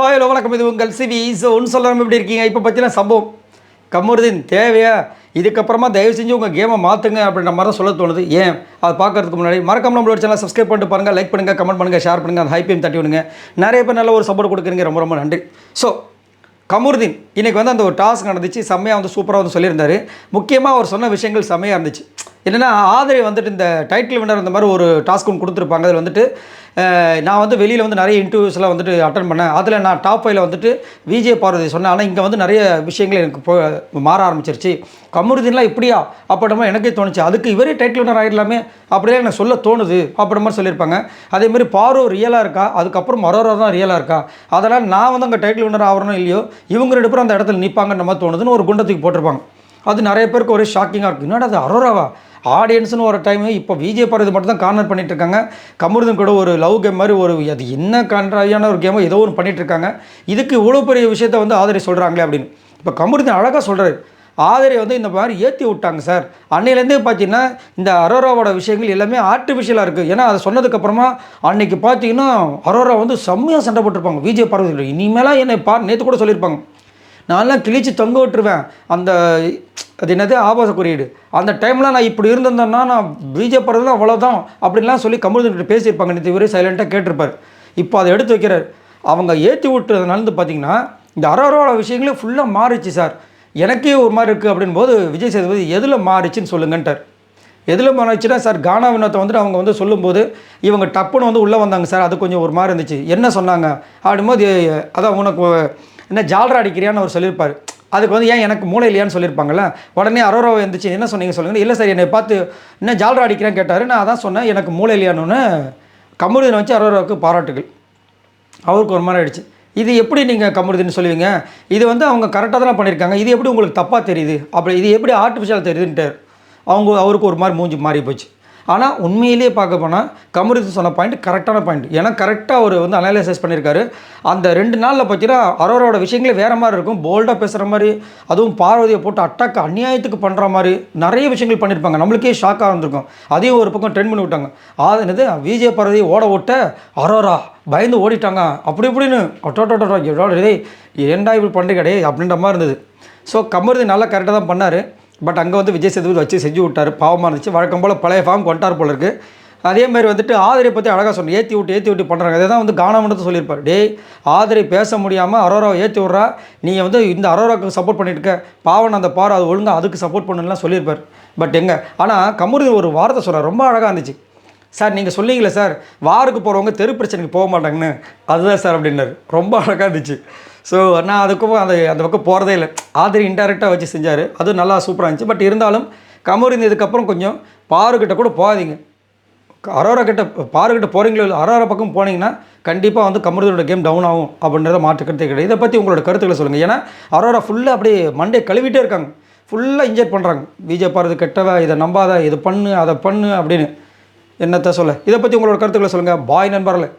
Hi hello வணக்கம். இது உங்கள் சிவி ஒன்று சொல்லாமல் எப்படி இருக்கீங்க? இப்போ பார்த்தீங்கன்னா சம்பவம் கமருதீன் தேவையா? இதுக்கப்புறமா தயவு செஞ்சு உங்கள் கேமை மாற்றுங்க அப்படின்ற மாதிரி தான் சொல்ல தோணுது. ஏன் அதை பார்க்கறதுக்கு முன்னாடி மறக்காம நம்மளோட சேனல் சப்ஸ்கிரைப் பண்ணிட்டு பாருங்கள், லைக் பண்ணுங்கள், கமெண்ட் பண்ணுங்கள், ஷேர் பண்ணுங்கள், அந்த ஹைப்பையும் தட்டி விடுங்க. நிறைய பேர் நல்ல ஒரு சப்போர்ட் கொடுக்குறீங்க, ரொம்ப ரொம்ப நன்றி. ஸோ கமருதீன் இன்றைக்கி வந்து அந்த ஒரு டாஸ்க் நடந்துச்சு, செம்மையாக வந்து சூப்பராக வந்து சொல்லியிருந்தார். முக்கியமாக அவர் சொன்ன விஷயங்கள் செம்மையாக இருந்துச்சு. என்னென்னா ஆதரை வந்துட்டு இந்த டைட்டில் வின்னர் இந்த மாதிரி ஒரு டாஸ்க் ஒன்று கொடுத்துருப்பாங்க. அதில் வந்துட்டு நான் வந்து வெளியில் வந்து நிறைய இன்டர்வியூஸ்லாம் வந்துட்டு அட்டன் பண்ணேன். அதில் நான் டாப் 5ல் வந்துட்டு விஜய் பார்வதி சொன்னேன். ஆனால் இங்கே வந்து நிறைய விஷயங்கள் எனக்கு மாற ஆரம்பிச்சிருச்சு. கமருதீன்லாம் இப்படியா அப்படின்ற எனக்கே தோணுச்சு. அதுக்கு இவரே டைட்டில் வின்னர் ஆகிடலாமே அப்படியே எனக்கு சொல்ல தோணுது அப்படின்ற மாதிரி சொல்லியிருப்பாங்க. அதேமாதிரி பாரோ ரியலாக இருக்கா, அதுக்கப்புறம் அரோரா தான் ரியலாக இருக்கா, அதனால் நான் வந்து அங்கே டைட்டில் வின்னர் ஆகிறனும் இல்லையோ இவங்க 2 பேரும் அந்த இடத்துல நிற்பாங்கன்ற மாதிரி தோணுதுன்னு ஒரு குண்டத்துக்கு போட்டிருப்பாங்க. அது நிறைய பேருக்கு ஒரே ஷாக்கிங்காக இருக்குது. என்னடா அது அரோராவா? ஆடியன்ஸ்னு ஒரு டைமு இப்போ விஜய் பார்வதி மட்டும் தான் கார்னர் பண்ணிகிட்டு இருக்காங்க. கமருதீன் கூட ஒரு லவ் கேம் மாதிரி ஒரு அது என்ன கன்றாவியான ஒரு கேமோ ஏதோ ஒன்று பண்ணிகிட்டு இருக்காங்க. இதுக்கு இவ்வளோ பெரிய விஷயத்த வந்து ஆதரி சொல்கிறாங்களே அப்படின்னு. இப்போ கமருதீன் அழகாக சொல்கிறாரு, ஆதரை வந்து இந்த மாதிரி ஏற்றி விட்டாங்க சார். அன்னையிலேருந்தே பார்த்தீங்கன்னா இந்த அரோராவோட விஷயங்கள் எல்லாமே ஆர்டிஃபிஷியலாக இருக்குது. ஏன்னா அதை சொன்னதுக்கப்புறமா அன்றைக்கி பார்த்தீங்கன்னா அரோரா வந்து செம்மையாக சண்டை போட்டிருப்பாங்க விஜய் பார்வதி. இனிமேலாம் என்னை நேற்று கூட சொல்லியிருப்பாங்க, நான்லாம் கிழிச்சு தொங்க விட்டுருவேன். அந்த அது என்னது ஆபாச குறியீடு அந்த டைமில் நான் இப்படி இருந்திருந்தேன்னா நான் விஜய் பார்வதிலாம் அவ்வளோதான் அப்படின்லாம் சொல்லி கமருதீன் பேசியிருப்பாங்க. நேற்று இவரே சைலண்ட்டாக கேட்டிருப்பார். இப்போ அதை எடுத்து வைக்கிறார். அவங்க ஏற்றி விட்டுறதுனால பார்த்தீங்கன்னா இந்த அரோராவோட விஷயங்களே ஃபுல்லாக மாறிச்சு சார். எனக்கே ஒரு மாதிரி இருக்குது அப்படின்போது விஜய் சேதுபதி எதில் மாறிச்சின்னு சொல்லுங்கன்ட்டார். எதில் மாறிச்சுன்னா சார் கானா வினோத்தை வந்துட்டு அவங்க வந்து சொல்லும்போது இவங்க டப்புன்னு வந்து உள்ளே வந்தாங்க சார், அது கொஞ்சம் ஒரு மாதிரி இருந்துச்சு. என்ன சொன்னாங்க அப்படின்போது அதான் உனக்கு என்ன ஜால்ரா அடிக்கிறியான்னு அவர் சொல்லியிருப்பார். அதுக்கு வந்து ஏன் எனக்கு மூளை இல்லையான்னு சொல்லியிருப்பாங்கள்ல. உடனே அரோராவை இருந்துச்சு, என்ன சொன்னீங்க சொல்லுங்கள். இல்லை சார் என்னை பார்த்து என்ன ஜால்ரா அடிக்கிறேன்னு கேட்டார். நான் அதான் சொன்னேன் எனக்கு மூளை இல்லையானு. கமருதீனை வச்சு அரோராவுக்கு பாராட்டுகள். அவருக்கு ஒரு மாதிரி ஆகிடுச்சு. இது எப்படி நீங்கள் கமருதீன் சொல்லுவீங்க? இது வந்து அவங்க கரெக்டாக தான் பண்ணியிருக்காங்க, இது எப்படி உங்களுக்கு தப்பாக தெரியுது, அப்படி இது எப்படி ஆர்டிஃபிஷியல் தெரியுதுன்ட்டு அவருக்கு ஒரு மாதிரி மூஞ்சி மாறி போச்சு. ஆனால் உண்மையிலேயே பார்க்க போனால் கமருதீன் சொன்ன பாயிண்ட் கரெக்டான பாயிண்ட். ஏன்னா கரெக்டாக அவர் வந்து அனலைசைஸ் பண்ணியிருக்காரு. அந்த 2 நாளில் பார்த்தீங்கன்னா அரோராவோட விஷயங்களே வேறு மாதிரி இருக்கும். போல்டாக பேசுகிற மாதிரி, அதுவும் பார்வதியை போட்டு அட்டாக் அநியாயத்துக்கு பண்ணுற மாதிரி நிறைய விஷயங்கள் பண்ணியிருப்பாங்க. நம்மளுக்கே ஷாக்காக இருந்திருக்கும். அதையும் ஒரு பக்கம் ட்ரெண்ட் பண்ணி விட்டாங்க. என்னது விஜய் பார்வதியை ஓட விட்ட அரோரா பயந்து ஓடிட்டாங்க அப்படி இப்படின்னு அட்டோட்டோட்டோ ஏண்டா இப்படி பண்ணுறீங்க அப்படின்ற மாதிரி இருந்தது. ஸோ கமருதீன் நல்லா கரெக்டாக தான் பண்ணார். பட் அங்கே வந்து விஜய் சேதுபதி வச்சு செஞ்சு விட்டார். பாவமாக இருந்துச்சு. வழக்கம் போல் பழைய ஃபார்ம் கொண்டார் போல இருக்குது. அதேமாதிரி வந்துட்டு ஆதரை பற்றி அழகாக சொன்னேன். ஏற்றி விட்டு பண்ணுறாங்க. அதை தான் வந்து காணாமட்டு சொல்லியிருப்பார். ஆதரை பேச முடியாமல் அரோராவை ஏற்றி விட்றா, நீங்கள் வந்து இந்த அரோராவுக்கு சப்போர்ட் பண்ணியிருக்க, பாவன் அந்த பாரு அது ஒழுங்காக அதுக்கு சப்போர்ட் பண்ணுலாம் சொல்லியிருப்பார். பட் எங்கே ஆனால் கமருதீன் ஒரு வார்த்தை சொன்னார், ரொம்ப அழகாக இருந்துச்சு. சார் நீங்கள் சொன்னீங்களே சார் வாருக்கு போகிறவங்க தெரு பிரச்சனைக்கு போக மாட்டாங்கன்னு, அதுதான் சார் அப்படின்னாரு. ரொம்ப அழகாக இருந்துச்சு. ஸோ நான் அதுக்கும் அந்த பக்கம் போகிறதே இல்லை. ஆதரி இன்டெரக்டாக வச்சு செஞ்சார், அது நல்லா சூப்பராக இருந்துச்சு. பட் இருந்தாலும் கமருதீன் இதுக்கப்புறம் கொஞ்சம் பாருக்கிட்ட கூட போகாதீங்க. பாருக்கிட்ட போகிறீங்களோ இல்லை, அரோரா பக்கம் போனீங்கன்னா கண்டிப்பாக வந்து கமருதீனோட கேம் டவுன் ஆகும் அப்படின்றத மாற்றுக்கிறதே கிடையாது. இதை பற்றி உங்களோட கருத்துக்களை சொல்லுங்கள். ஏன்னா அரோரா ஃபுல்லாக அப்படியே மண்டே கழுவிட்டே இருக்காங்க, ஃபுல்லாக இன்ஜெக்ட் பண்ணுறாங்க. விஜய் பார்வதி கெட்டவா, இதை நம்பாத, இது பண்ணு அதை பண்ணு அப்படின்னு. என்னத்தை சொல்ல, இதை பற்றி உங்களோட கருத்துக்களை சொல்லுங்கள். பாய் நண்பர்களே.